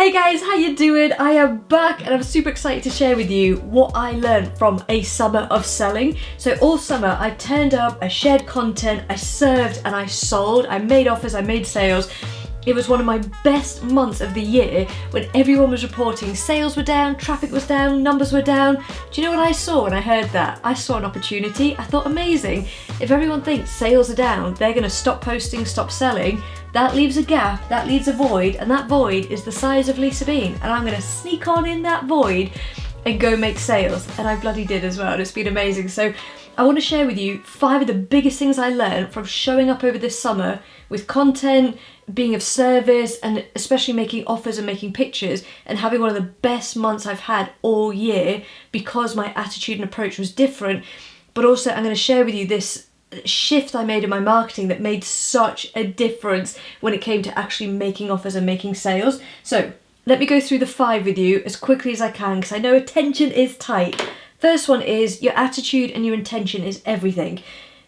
Hey guys, how you doing? I am back and I'm super excited to share with you what I learned from a summer of selling. So all summer I turned up, I shared content, I served and I sold, I made offers, I made sales. It was one of my best months of the year when everyone was reporting sales were down, traffic was down, numbers were down. Do you know what I saw when I heard that? I saw an opportunity. I thought, amazing. If everyone thinks sales are down, they're going to stop posting, stop selling. That leaves a gap, that leaves a void, and that void is the size of Lisa Bean. And I'm going to sneak on in that void and go make sales. And I bloody did as well. It's been amazing. So I want to share with you 5 of the biggest things I learned from showing up over this summer with content, being of service, and especially making offers and making pictures, and having one of the best months I've had all year because my attitude and approach was different. But also I'm going to share with you this shift I made in my marketing that made such a difference when it came to actually making offers and making sales. So let me go through the 5 with you as quickly as I can because I know attention is tight. First one is your attitude and your intention is everything.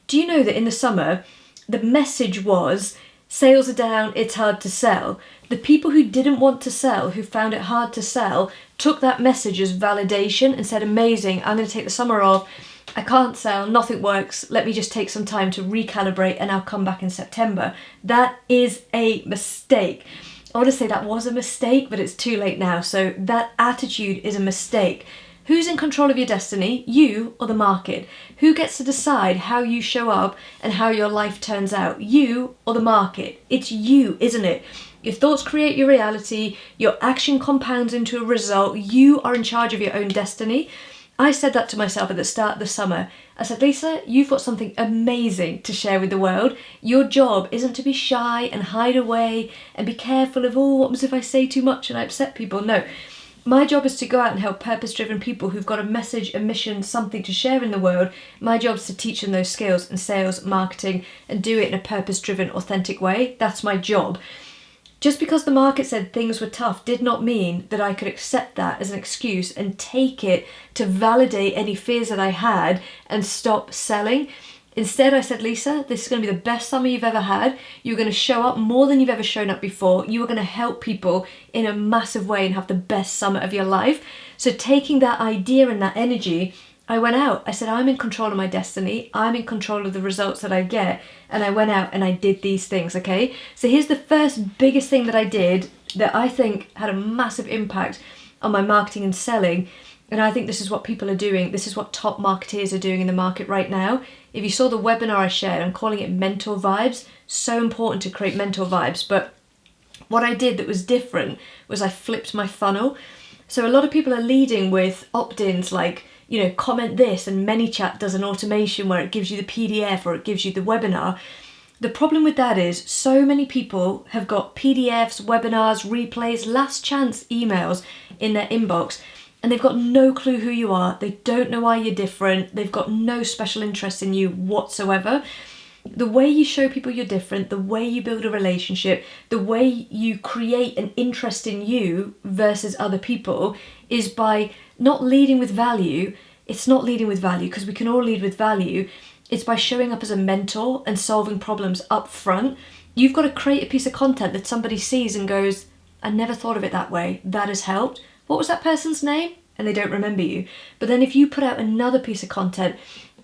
Do you know that in the summer, the message was sales are down, it's hard to sell. The people who didn't want to sell, who found it hard to sell, took that message as validation and said, amazing, I'm going to take the summer off. I can't sell, nothing works. Let me just take some time to recalibrate and I'll come back in September. That is a mistake. I want to say that was a mistake, but it's too late now. So that attitude is a mistake. Who's in control of your destiny, you or the market? Who gets to decide how you show up and how your life turns out, you or the market? It's you, isn't it? Your thoughts create your reality, your action compounds into a result, you are in charge of your own destiny. I said that to myself at the start of the summer. I said, Lisa, you've got something amazing to share with the world. Your job isn't to be shy and hide away and be careful of, oh, what happens if I say too much and I upset people? No. My job is to go out and help purpose-driven people who've got a message, a mission, something to share in the world. My job is to teach them those skills in sales, marketing, and do it in a purpose-driven, authentic way. That's my job. Just because the market said things were tough did not mean that I could accept that as an excuse and take it to validate any fears that I had and stop selling. Instead, I said, Lisa, this is going to be the best summer you've ever had. You're going to show up more than you've ever shown up before. You are going to help people in a massive way and have the best summer of your life. So taking that idea and that energy, I went out. I said, I'm in control of my destiny. I'm in control of the results that I get. And I went out and I did these things, okay? So here's the first biggest thing that I did that I think had a massive impact on my marketing and selling. And I think this is what people are doing. This is what top marketeers are doing in the market right now. If you saw the webinar I shared, I'm calling it mentor vibes. So important to create mentor vibes. But what I did that was different was I flipped my funnel. So a lot of people are leading with opt-ins like, you know, comment this, and ManyChat does an automation where it gives you the PDF or it gives you the webinar. The problem with that is so many people have got PDFs, webinars, replays, last chance emails in their inbox. And they've got no clue who you are. They don't know why you're different. They've got no special interest in you whatsoever. The way you show people you're different, the way you build a relationship, the way you create an interest in you versus other people is by not leading with value. It's not leading with value because we can all lead with value. It's by showing up as a mentor and solving problems up front. You've got to create a piece of content that somebody sees and goes, I never thought of it that way. That has helped. What was that person's name? And they don't remember you. But then if you put out another piece of content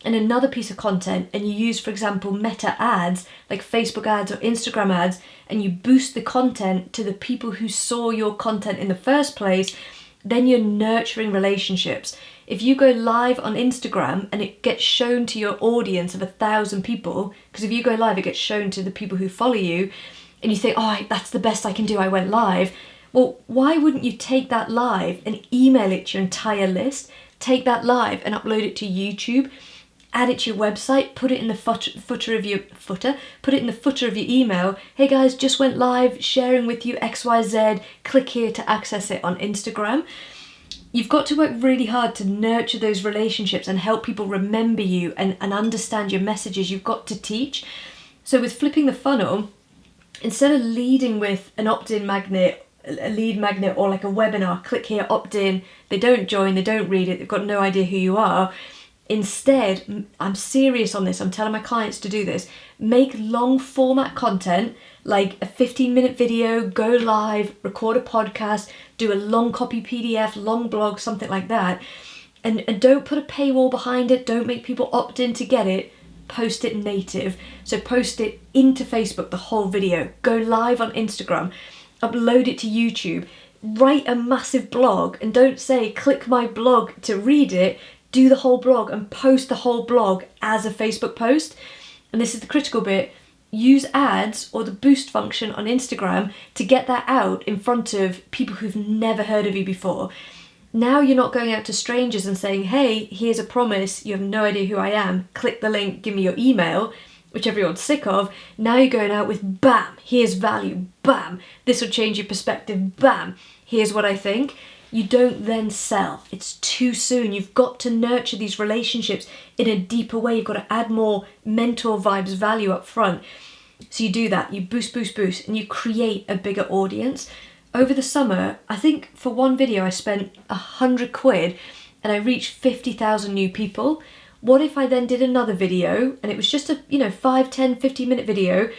and another piece of content and you use, for example, meta ads, like Facebook ads or Instagram ads, and you boost the content to the people who saw your content in the first place, then you're nurturing relationships. If you go live on Instagram and it gets shown to your audience of 1,000 people, because if you go live, it gets shown to the people who follow you, and you think, oh, that's the best I can do, I went live. Well, why wouldn't you take that live and email it to your entire list? Take that live and upload it to YouTube, add it to your website, put it in the footer of your email. Hey guys, just went live, sharing with you XYZ. Click here to access it on Instagram. You've got to work really hard to nurture those relationships and help people remember you and understand your messages. You've got to teach. So with flipping the funnel, instead of leading with an opt-in magnet, a lead magnet or like a webinar, click here, opt in, they don't join, they don't read it, they've got no idea who you are. Instead, I'm serious on this, I'm telling my clients to do this, make long format content, like a 15-minute video, go live, record a podcast, do a long copy PDF, long blog, something like that. And don't put a paywall behind it, don't make people opt in to get it, post it native. So post it into Facebook, the whole video, go live on Instagram, upload it to YouTube, write a massive blog, and don't say click my blog to read it, do the whole blog and post the whole blog as a Facebook post. And this is the critical bit, use ads or the boost function on Instagram to get that out in front of people who've never heard of you before. Now you're not going out to strangers and saying, hey, here's a promise, you have no idea who I am, click the link, give me your email, which everyone's sick of. Now you're going out with bam, here's value, bam, this will change your perspective, bam, here's what I think. You don't then sell. It's too soon. You've got to nurture these relationships in a deeper way. You've got to add more mentor vibes value up front. So you do that, you boost, and you create a bigger audience. Over the summer, I think for one video I spent £100 and I reached 50,000 new people. What if I then did another video and it was just a 5, 10, 15-minute video,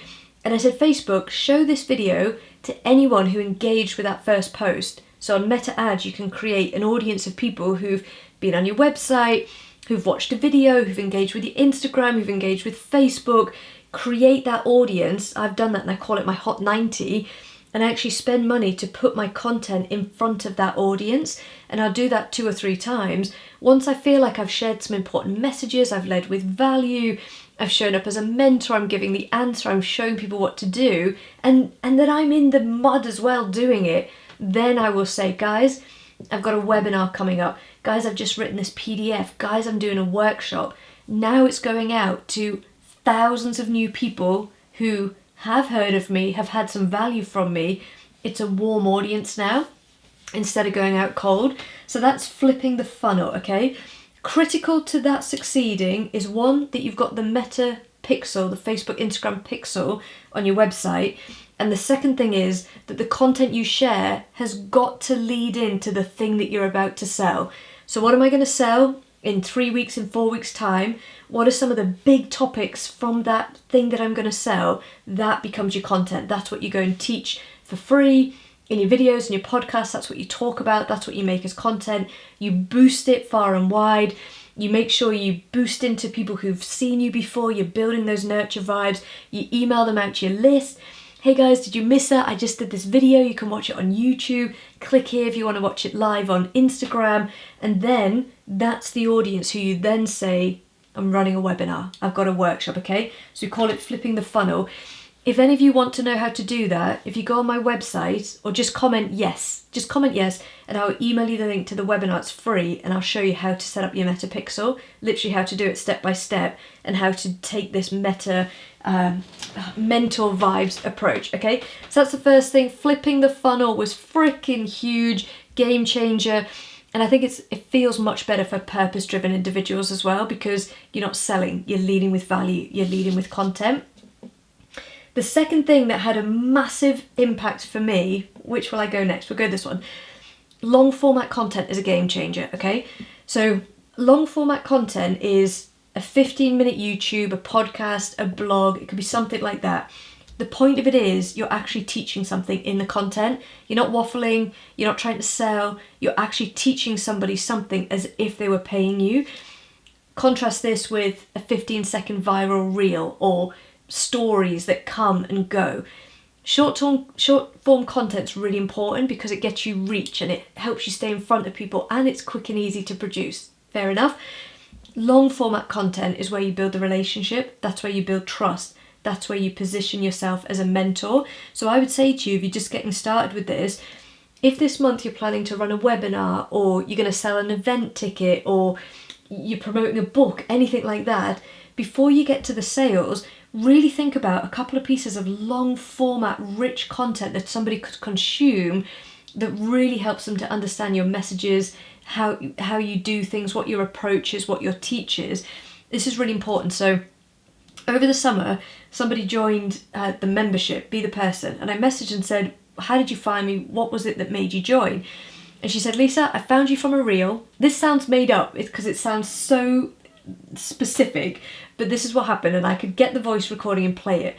and I said, Facebook, show this video to anyone who engaged with that first post. So on Meta Ads, you can create an audience of people who've been on your website, who've watched a video, who've engaged with your Instagram, who've engaged with Facebook. Create that audience. I've done that and I call it my Hot 90. And I actually spend money to put my content in front of that audience. And I'll do that 2 or 3 times. Once I feel like I've shared some important messages, I've led with value, I've shown up as a mentor, I'm giving the answer, I'm showing people what to do, and that I'm in the mud as well doing it, then I will say, guys, I've got a webinar coming up. Guys, I've just written this PDF. Guys, I'm doing a workshop. Now it's going out to thousands of new people who have heard of me, have had some value from me. It's a warm audience now instead of going out cold. So that's flipping the funnel, okay? Critical to that succeeding is one, that you've got the Meta pixel, the Facebook, Instagram pixel on your website. And the second thing is that the content you share has got to lead into the thing that you're about to sell. So what am I going to sell in 3 weeks, in 4 weeks' time? What are some of the big topics from that thing that I'm going to sell? That becomes your content. That's what you go and teach for free in your videos and your podcasts. That's what you talk about. That's what you make as content. You boost it far and wide. You make sure you boost into people who've seen you before. You're building those nurture vibes. You email them out to your list. Hey guys, did you miss that? I just did this video. You can watch it on YouTube. Click here if you want to watch it live on Instagram. And then that's the audience who you then say, I'm running a webinar. I've got a workshop, okay? So we call it flipping the funnel. If any of you want to know how to do that, if you go on my website or just comment yes, and I'll email you the link to the webinar. It's free, and I'll show you how to set up your Meta Pixel, literally how to do it step by step, and how to take this Meta mentor vibes approach, okay? So that's the first thing. Flipping the funnel was freaking huge, game changer. And I think it feels much better for purpose-driven individuals as well, because you're not selling, you're leading with value, you're leading with content. The second thing that had a massive impact for me, which will I go next? We'll go this one. Long format content is a game changer, okay? So long format content is a 15-minute YouTube, a podcast, a blog, it could be something like that. The point of it is you're actually teaching something in the content. You're not waffling, you're not trying to sell, you're actually teaching somebody something as if they were paying you. Contrast this with a 15-second viral reel or stories that come and go. Short form content's really important because it gets you reach and it helps you stay in front of people, and it's quick and easy to produce. Fair enough. Long format content is where you build the relationship. That's where you build trust. That's where you position yourself as a mentor. So I would say to you, if you're just getting started with this, if this month you're planning to run a webinar, or you're going to sell an event ticket, or you're promoting a book, anything like that, before you get to the sales, really think about a couple of pieces of long format, rich content that somebody could consume that really helps them to understand your messages, how you do things, what your approach is, what your teach is. This is really important. So over the summer, somebody joined the membership, Be the Person, and I messaged and said, how did you find me? What was it that made you join? And she said, Lisa, I found you from a reel. This sounds made up because it sounds so specific, but this is what happened, and I could get the voice recording and play it.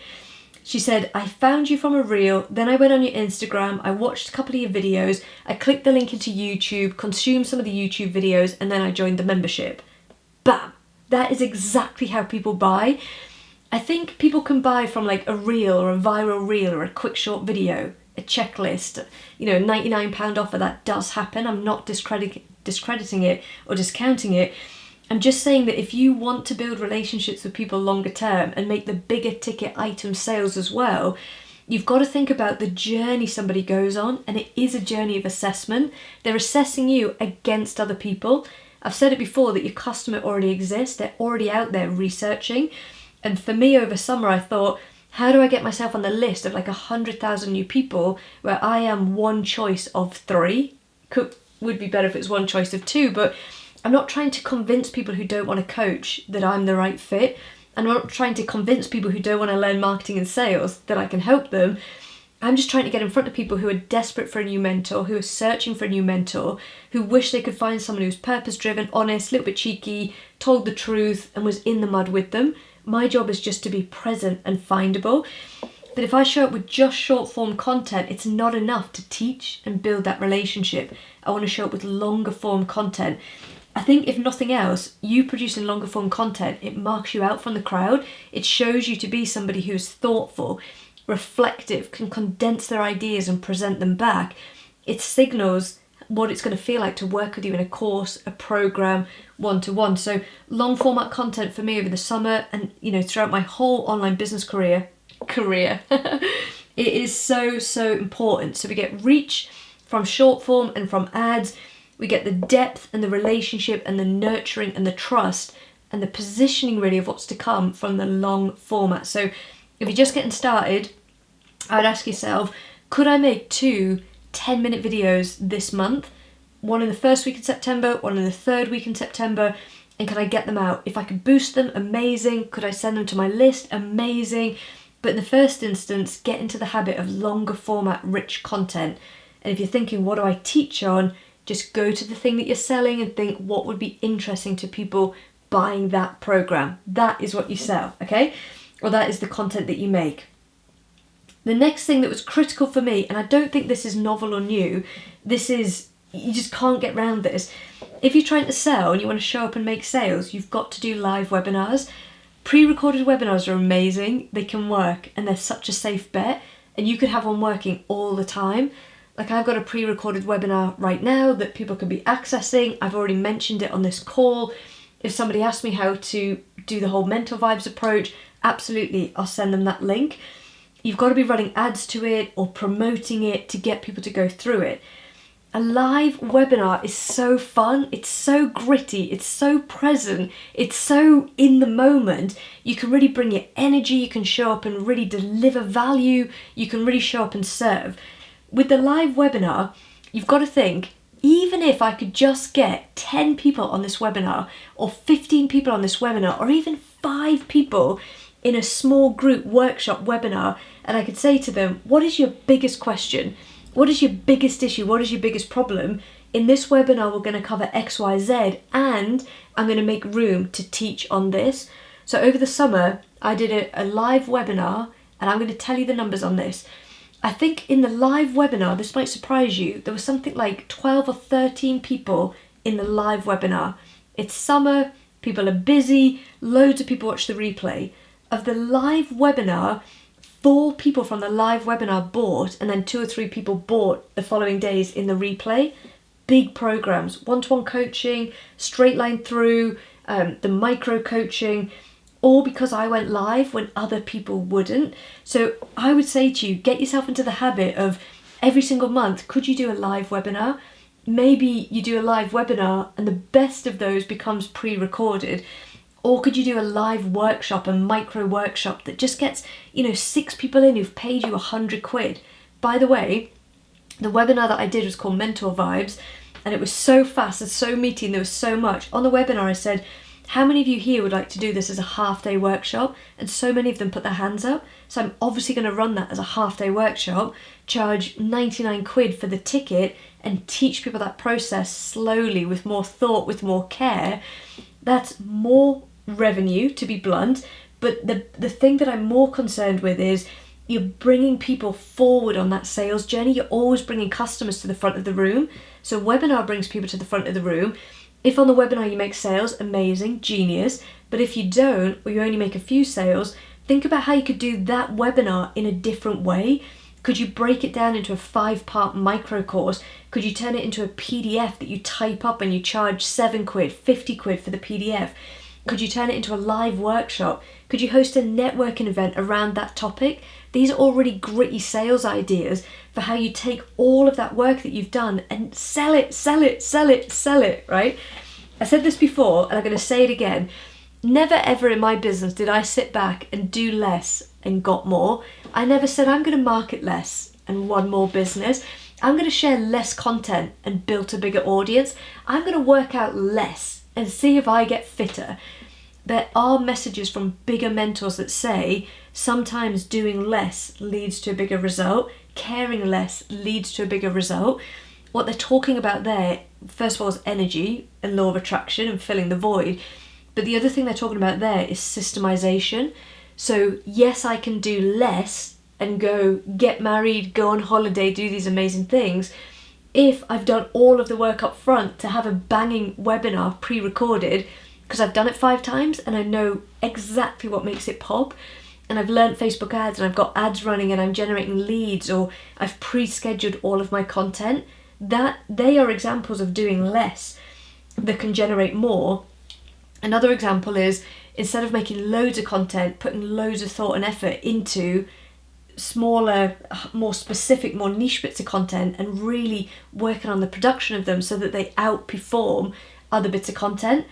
She said, I found you from a reel, then I went on your Instagram, I watched a couple of your videos, I clicked the link into YouTube, consumed some of the YouTube videos, and then I joined the membership. Bam! That is exactly how people buy. I think people can buy from like a reel or a viral reel or a quick short video, a checklist, £99 offer. That does happen. I'm not discrediting it or discounting it. I'm just saying that if you want to build relationships with people longer term and make the bigger ticket item sales as well, you've got to think about the journey somebody goes on, and it is a journey of assessment. They're assessing you against other people. I've said it before that your customer already exists. They're already out there researching. And for me over summer, I thought, how do I get myself on the list of like 100,000 new people where I am one choice of 3? Would be better if it was one choice of 2, but I'm not trying to convince people who don't want to coach that I'm the right fit. I'm not trying to convince people who don't want to learn marketing and sales that I can help them. I'm just trying to get in front of people who are desperate for a new mentor, who are searching for a new mentor, who wish they could find someone who's purpose-driven, honest, a little bit cheeky, told the truth, and was in the mud with them. My job is just to be present and findable. But if I show up with just short form content, it's not enough to teach and build that relationship. I want to show up with longer form content. I think if nothing else, you producing longer form content, it marks you out from the crowd. It shows you to be somebody who's thoughtful, reflective, can condense their ideas and present them back. It signals what it's going to feel like to work with you in a course, a program, one-to-one. So long format content for me over the summer and throughout my whole online business career, it is so important. So we get reach from short form and from ads. We get the depth and the relationship and the nurturing and the trust and the positioning really of what's to come from the long format. So if you're just getting started, I would ask yourself, could I make 2 10-minute videos this month? One in the first week in September, one in the third week in September, and can I get them out? If I could boost them, amazing. Could I send them to my list? Amazing. But in the first instance, get into the habit of longer format, rich content. And if you're thinking, what do I teach on? Just go to the thing that you're selling and think, what would be interesting to people buying that program? That is what you sell, okay? Or that is the content that you make. The next thing that was critical for me, and I don't think this is novel or new, you just can't get around this. If you're trying to sell and you want to show up and make sales, you've got to do live webinars. Pre-recorded webinars are amazing. They can work and they're such a safe bet, and you could have one working all the time. Like I've got a pre-recorded webinar right now that people can be accessing. I've already mentioned it on this call. If somebody asks me how to do the whole mental vibes approach, absolutely, I'll send them that link. You've got to be running ads to it or promoting it to get people to go through it. A live webinar is so fun, it's so gritty, it's so present, it's so in the moment. You can really bring your energy, you can show up and really deliver value, you can really show up and serve. With the live webinar, you've got to think, even if I could just get 10 people on this webinar or 15 people on this webinar or even 5 people in a small group workshop webinar, and I could say to them, what is your biggest question? What is your biggest issue? What is your biggest problem? In this webinar, we're going to cover X, Y, Z, and I'm going to make room to teach on this. So over the summer, I did a live webinar, and I'm going to tell you the numbers on this. I think in the live webinar, this might surprise you, there was something like 12 or 13 people in the live webinar. It's summer, people are busy, loads of people watch the replay. Of the live webinar, 4 people from the live webinar bought, and then 2 or 3 people bought the following days in the replay. Big programs, one-to-one coaching, straight line through, the micro coaching, all because I went live when other people wouldn't. So I would say to you, get yourself into the habit of every single month, could you do a live webinar? Maybe you do a live webinar and the best of those becomes pre-recorded. Or could you do a live workshop, a micro workshop that just gets, 6 people in who've paid you £100? By the way, the webinar that I did was called Mentor Vibes, and it was so fast and so meaty and there was so much. On the webinar I said, how many of you here would like to do this as a half-day workshop? And so many of them put their hands up. So I'm obviously going to run that as a half-day workshop, charge £99 for the ticket and teach people that process slowly with more thought, with more care. That's more revenue, to be blunt. But the thing that I'm more concerned with is you're bringing people forward on that sales journey. You're always bringing customers to the front of the room. So webinar brings people to the front of the room. If on the webinar you make sales, amazing, genius. But if you don't, or you only make a few sales, think about how you could do that webinar in a different way. Could you break it down into a 5-part micro course? Could you turn it into a PDF that you type up and you charge 7 quid, 50 quid for the PDF? Could you turn it into a live workshop? Could you host a networking event around that topic? These are all really gritty sales ideas for how you take all of that work that you've done and sell it, right? I said this before and I'm going to say it again. Never ever in my business did I sit back and do less and got more. I never said I'm going to market less and won more business. I'm going to share less content and build a bigger audience. I'm going to work out less and see if I get fitter. There are messages from bigger mentors that say sometimes doing less leads to a bigger result, caring less leads to a bigger result. What they're talking about there, first of all, is energy and law of attraction and filling the void. But the other thing they're talking about there is systemization. So yes, I can do less and go get married, go on holiday, do these amazing things, if I've done all of the work up front to have a banging webinar pre-recorded, because I've done it 5 times and I know exactly what makes it pop, and I've learned Facebook ads and I've got ads running and I'm generating leads, or I've pre-scheduled all of my content, that they are examples of doing less that can generate more. Another example is, instead of making loads of content, putting loads of thought and effort into smaller, more specific, more niche bits of content and really working on the production of them so that they outperform other bits of content.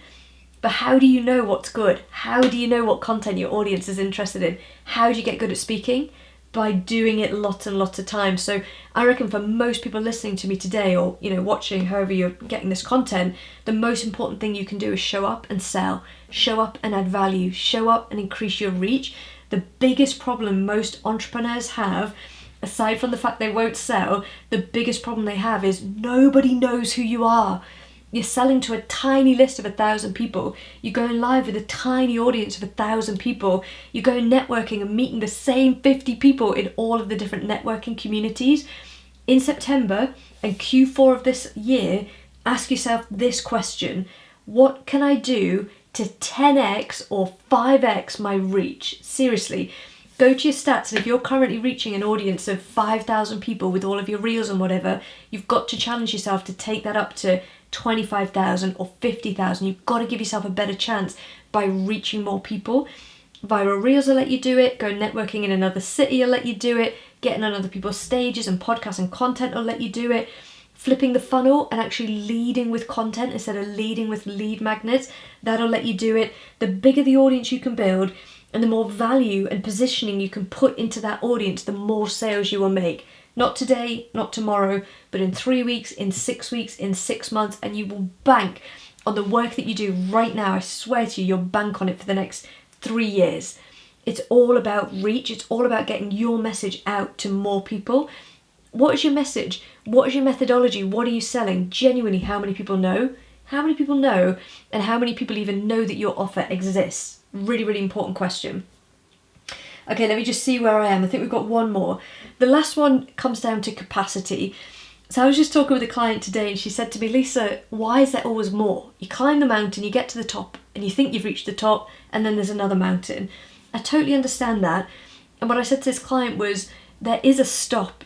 But how do you know what's good? How do you know what content your audience is interested in? How do you get good at speaking? By doing it lots and lots of times. So I reckon for most people listening to me today, or watching, however you're getting this content, the most important thing you can do is show up and sell, show up and add value, show up and increase your reach. The biggest problem most entrepreneurs have, aside from the fact they won't sell, the biggest problem they have is nobody knows who you are. You're selling to a tiny list of 1,000 people. You're going live with a tiny audience of 1,000 people. You're going networking and meeting the same 50 people in all of the different networking communities. In September and Q4 of this year, ask yourself this question: what can I do to 10x or 5x my reach? Seriously, go to your stats, and if you're currently reaching an audience of 5,000 people with all of your reels and whatever, you've got to challenge yourself to take that up to 25,000 or 50,000. You've got to give yourself a better chance by reaching more people. Viral reels will let you do it. Go networking in another city will let you do it. Getting on other people's stages and podcasts and content will let you do it. Flipping the funnel and actually leading with content instead of leading with lead magnets, that'll let you do it. The bigger the audience you can build and the more value and positioning you can put into that audience, the more sales you will make. Not today, not tomorrow, but in 3 weeks, in 6 weeks, in 6 months, and you will bank on the work that you do right now. I swear to you, you'll bank on it for the next 3 years. It's all about reach. It's all about getting your message out to more people. What is your message? What is your methodology? What are you selling? Genuinely, how many people know? How many people know? And how many people even know that your offer exists? Really, really important question. Okay, let me just see where I am. I think we've got one more. The last one comes down to capacity. So I was just talking with a client today and she said to me, Lisa, why is there always more? You climb the mountain, you get to the top and you think you've reached the top and then there's another mountain. I totally understand that. And what I said to this client was, there is a stop,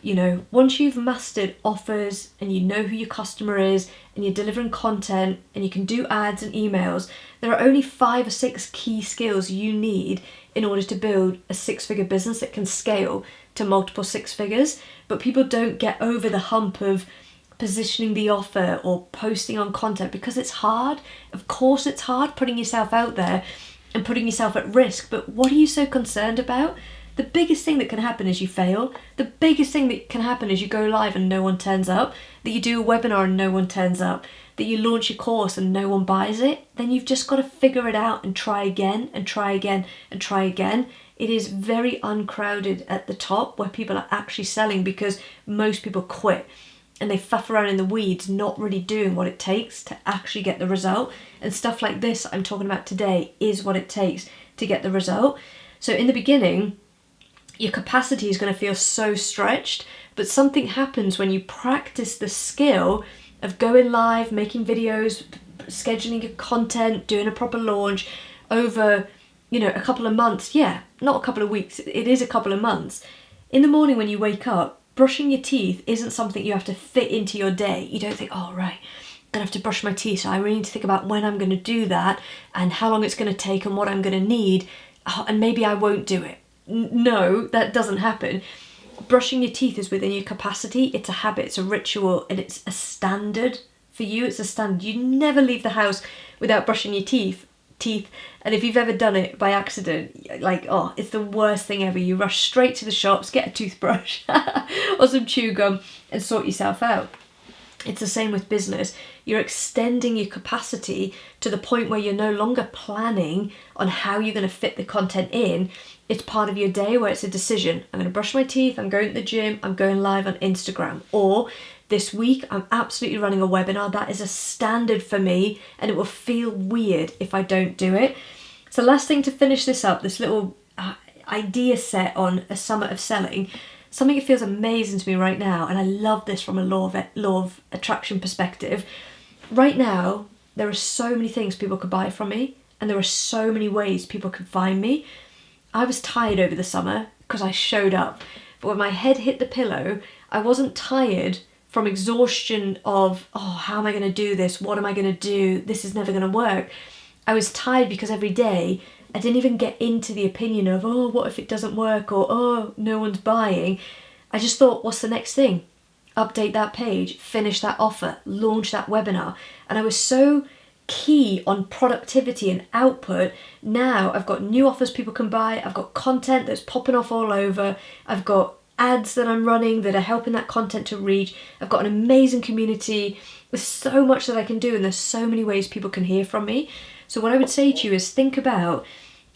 once you've mastered offers and you know who your customer is and you're delivering content and you can do ads and emails, there are only 5 or 6 key skills you need in order to build a 6-figure business that can scale to multiple 6 figures. But people don't get over the hump of positioning the offer or posting on content because it's hard. Of course it's hard putting yourself out there and putting yourself at risk, but what are you so concerned about? The biggest thing that can happen is you fail. The biggest thing that can happen is you go live and no one turns up, that you do a webinar and no one turns up, that you launch your course and no one buys it. Then you've just got to figure it out and try again and try again and try again. It is very uncrowded at the top where people are actually selling because most people quit. and they faff around in the weeds, not really doing what it takes to actually get the result. And stuff like this I'm talking about today is what it takes to get the result. So in the beginning, your capacity is going to feel so stretched, but something happens when you practice the skill of going live, making videos, scheduling your content, doing a proper launch over, a couple of months. Yeah, not a couple of weeks, it is a couple of months. In the morning when you wake up, brushing your teeth isn't something you have to fit into your day. You don't think, oh right, I'm gonna have to brush my teeth, so I really need to think about when I'm gonna do that and how long it's gonna take and what I'm gonna need, and maybe I won't do it. No, that doesn't happen. Brushing your teeth is within your capacity. It's a habit, it's a ritual, and it's a standard for you. It's a standard. You never leave the house without brushing your teeth. And if you've ever done it by accident, it's the worst thing ever. You rush straight to the shops, get a toothbrush or some chew gum and sort yourself out. It's the same with business. You're extending your capacity to the point where you're no longer planning on how you're going to fit the content in. It's part of your day where it's a decision. I'm going to brush my teeth, I'm going to the gym, I'm going live on Instagram. Or this week, I'm absolutely running a webinar. That is a standard for me, and it will feel weird if I don't do it. So last thing to finish this up, this little idea set on a summer of selling, something that feels amazing to me right now, and I love this from a law of attraction perspective. Right now, there are so many things people could buy from me, and there are so many ways people could find me. I was tired over the summer because I showed up, but when my head hit the pillow, I wasn't tired from exhaustion of, how am I going to do this? What am I going to do? This is never going to work. I was tired because every day I didn't even get into the opinion of, what if it doesn't work? Or, no one's buying. I just thought, what's the next thing? Update that page, finish that offer, launch that webinar. And I was so key on productivity and output. Now I've got new offers people can buy. I've got content that's popping off all over. I've got ads that I'm running that are helping that content to reach. I've got an amazing community. There's so much that I can do, and there's so many ways people can hear from me. So what I would say to you is think about,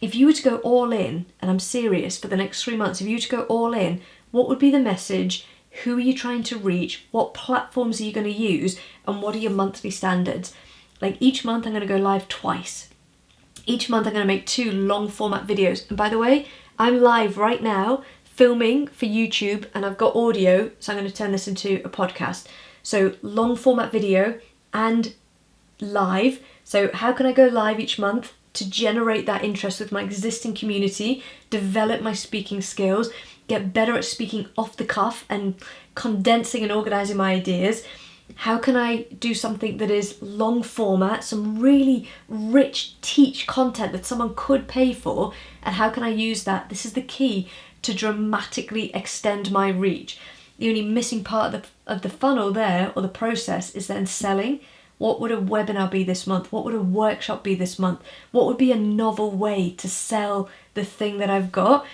if you were to go all in, and I'm serious, for the next 3 months, if you were to go all in, what would be the message? Who are you trying to reach? What platforms are you going to use? And what are your monthly standards? Like each month I'm going to go live twice. Each month I'm going to make 2 long format videos. And by the way, I'm live right now filming for YouTube, and I've got audio, so I'm going to turn this into a podcast. So long format video and live. So how can I go live each month to generate that interest with my existing community, develop my speaking skills, get better at speaking off the cuff and condensing and organizing my ideas? How can I do something that is long format, some really rich teach content that someone could pay for? And how can I use that? This is the key to dramatically extend my reach. The only missing part of the funnel there, or the process, is then selling. What would a webinar be this month? What would a workshop be this month? What would be a novel way to sell the thing that I've got?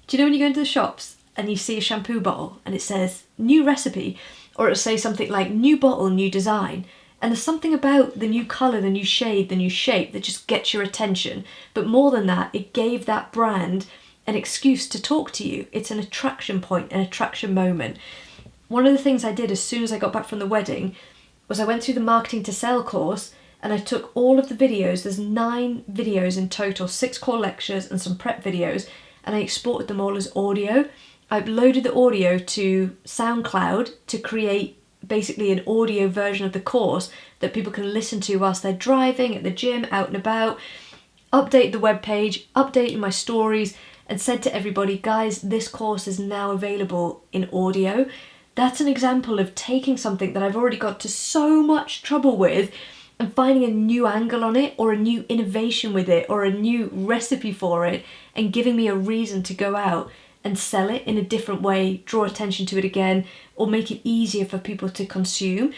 Do you know when you go into the shops and you see a shampoo bottle and it says new recipe, or it'll say something like new bottle, new design, and there's something about the new colour, the new shade, the new shape that just gets your attention. But more than that, it gave that brand an excuse to talk to you. It's an attraction point, an attraction moment. One of the things I did as soon as I got back from the wedding was I went through the Marketing to Sell course, and I took all of the videos. There's 9 videos in total, 6 core lectures and some prep videos, and I exported them all as audio. I uploaded the audio to SoundCloud to create basically an audio version of the course that people can listen to whilst they're driving, at the gym, out and about. Update the webpage, updating my stories, and said to everybody, guys, this course is now available in audio. That's an example of taking something that I've already got to so much trouble with and finding a new angle on it, or a new innovation with it, or a new recipe for it, and giving me a reason to go out and sell it in a different way, draw attention to it again, or make it easier for people to consume.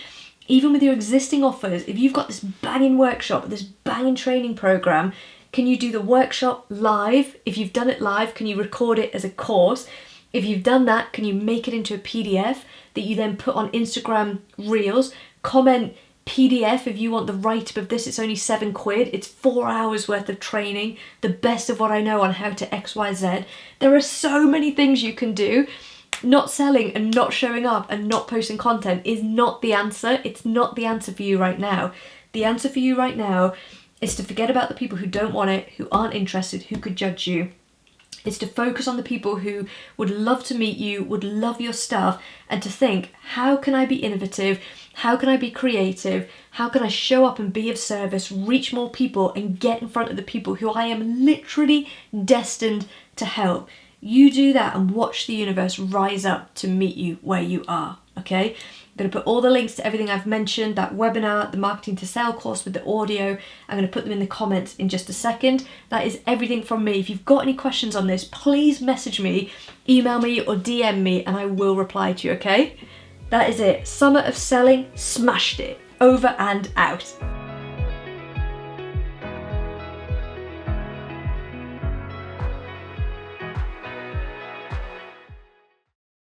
Even with your existing offers, if you've got this banging workshop, this banging training program, can you do the workshop live? If you've done it live, can you record it as a course? If you've done that, can you make it into a PDF that you then put on Instagram Reels? Comment PDF if you want the write-up of this. It's only £7. It's 4 hours worth of training, the best of what I know on how to XYZ. There are so many things you can do. not selling and not showing up and not posting content is not the answer. It's not the answer for you right now. The answer for you right now is to forget about the people who don't want it, who aren't interested, who could judge you. It's to focus on the people who would love to meet you, would love your stuff, and to think, how can I be innovative? How can I be creative? How can I show up and be of service, reach more people, and get in front of the people who I am literally destined to help? You do that and watch the universe rise up to meet you where you are, okay? I'm going to put all the links to everything I've mentioned, that webinar, the Marketing to Sell course with the audio. I'm going to put them in the comments in just a second. That is everything from me. If you've got any questions on this, please message me, email me, or DM me, and I will reply to you, okay? That is it. Summer of Selling, smashed it. Over and out.